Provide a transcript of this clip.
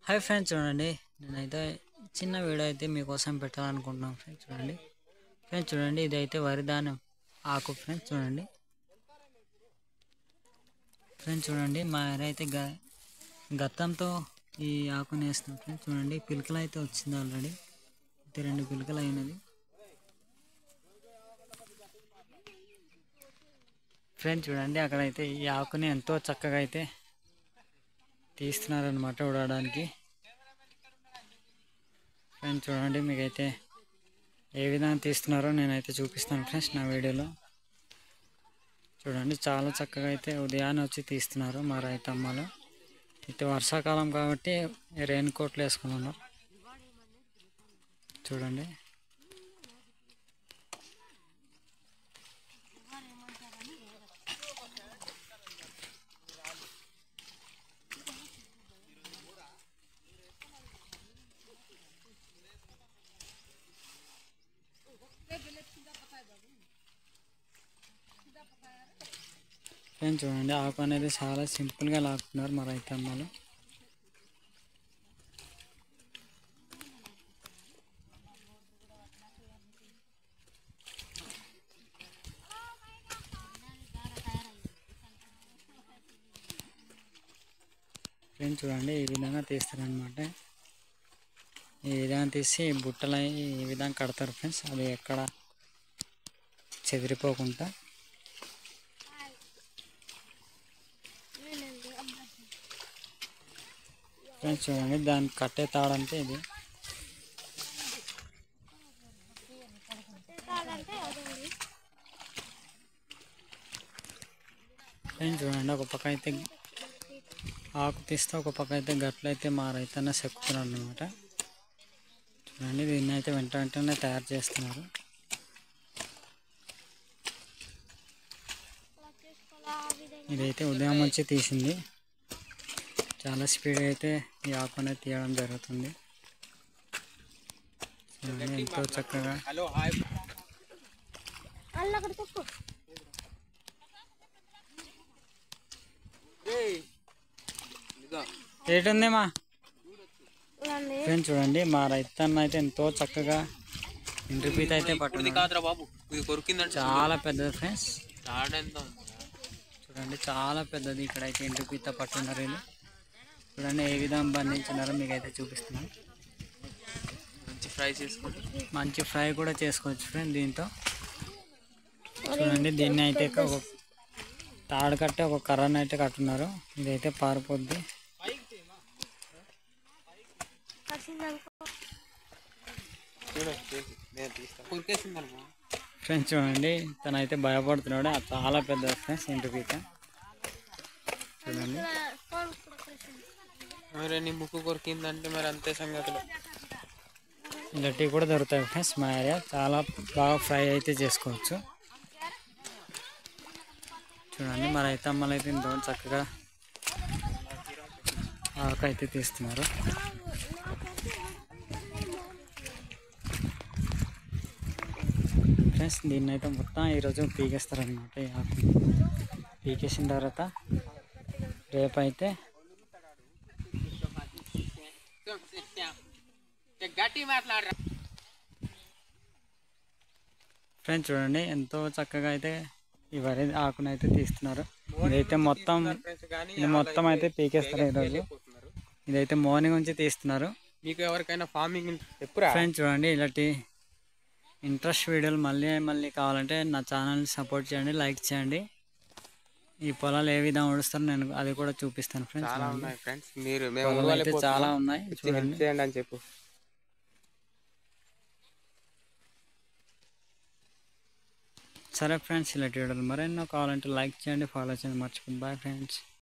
Hi friends, చూడండి. నేనైతే చిన్న వీడియో అయితే మీకోసం పెట్టాలనుకుంటున్నాను ఫ్రెండ్స్. చూడండి ఇదైతే వరి ధాన్యం ఆకు ఫ్రెండ్స్. చూడండి మా అయితే గత్తంతో ఈ ఆకుని వేస్తున్నాం ఫ్రెండ్స్. చూడండి పిలకలు అయితే వచ్చింది ఆల్రెడీ. అయితే 2 పిలకలు అయినది ఫ్రెండ్స్. చూడండి అక్కడైతే ఈ ఆకుని ఎంతో చక్కగా అయితే తీస్తున్నారనమాట ఉడవడానికి ఫ్రెండ్స్. చూడండి మీకైతే ఏ విధంగా తీస్తున్నారో నేనైతే చూపిస్తాను ఫ్రెండ్స్ నా వీడియోలో. చూడండి చాలా చక్కగా అయితే ఉదయాన్నే వచ్చి తీస్తున్నారు మా రైతమ్మలు. అయితే వర్షాకాలం కాబట్టి రెయిన్ కోట్లు వేసుకుని ఉన్నారు. చూడండి ఫ్రెండ్స్. చూడండి ఆకు అనేది చాలా సింపుల్గా లాక్కున్నారు మా రైతమ్మలు. ఫ్రెండ్స్ చూడండి ఈ విధంగా తీస్తారనమాట. ఈ విధంగా తీసి బుట్టలు ఈ విధంగా కడతారు ఫ్రెండ్స్. అది ఎక్కడ చెదిరిపోకుండా. ఫ్రెండ్స్ చూడండి దాన్ని కట్టే తాడంటే ఇది. ఫ్రెండ్స్ చూడండి ఒక పక్క అయితే ఆకు తీస్తే ఒక పక్క అయితే గట్లయితే మా రైతన్న చెక్కుతున్నారు అనమాట. చూడండి దీన్ని అయితే వెంటనే తయారు చేస్తున్నారు. ఇదైతే ఉదయం వచ్చి తీసింది. చాలా స్పీడ్గా అయితే ఈ ఆకు అనేది తీయడం జరుగుతుంది. ఎంతో చక్కగా. ఏటుందేమా ఫ్రెండ్స్. చూడండి మా రైతన్న అయితే ఎంతో చక్కగా ఇంటిపీత అయితే పట్టింది. చాలా పెద్దది ఫ్రెండ్స్. చూడండి చాలా పెద్దది. ఇక్కడైతే ఇంటిపీత పట్టున్నారు వీళ్ళు. చూడండి ఏ విధంగా బంధించినారో మీకైతే చూపిస్తున్నాను. మంచి ఫ్రై కూడా చేసుకోవచ్చు ఫ్రెండ్ దీంతో. చూడండి దీన్ని అయితే ఒక తాడు కట్టి ఒక కర్రను అయితే కట్టున్నారు. ఇదైతే పారిపోద్ది. ఫ్రెండ్స్ చూడండి తనైతే భయపడుతున్నాడు. చాలా పెద్ద ఫ్రెండ్స్ ఇంటిపీత. చూడండి మరి నీ ముక్కు కొరికిందంటే మరి అంతే సంగతులు. ఇలాంటివి కూడా దొరుకుతాయి ఫ్రెండ్స్ మా ఏరియా. చాలా బాగా ఫ్రై అయితే చేసుకోవచ్చు. చూడండి మా రైతమ్మలు అయితే ఇంత చక్కగా ఆకు అయితే తీస్తున్నారు. ఫ్రెండ్స్ దీన్ని అయితే మొత్తం ఈరోజు పీకేస్తారనమాట. ఈ ఆకు పీకేసిన తర్వాత రేపైతే ఫ్రెండ్స్ చూడండి ఎంతో చక్కగా అయితే ఈ వరి ఆకునైతే తీస్తున్నారు. ఇదైతే మొత్తం అయితే పీకేస్తారు ఈరోజు. ఇదైతే మార్నింగ్ నుంచి తీస్తున్నారు. మీకు ఎవరికైనా ఫార్మింగ్ ఫ్రెండ్స్ చూడండి ఇలాంటి ఇంట్రెస్ట్ వీడియోలు మళ్ళీ కావాలంటే నా ఛానల్ని సపోర్ట్ చేయండి, లైక్ చేయండి. ఈ పొలాలు ఏ విధంగా ఉడుస్తారో నేను అది కూడా చూపిస్తాను ఫ్రెండ్స్. చాలా ఉన్నాయి ఫ్రెండ్స్. మీరు అయితే చాలా ఉన్నాయి చేయండి అని చెప్పు. సరే ఫ్రెండ్స్ ఇలాంటి వీడియోలు మరెన్నో కావాలంటే లైక్ చేయండి, ఫాలో చేయండి, మర్చిపోండి. Boy friends.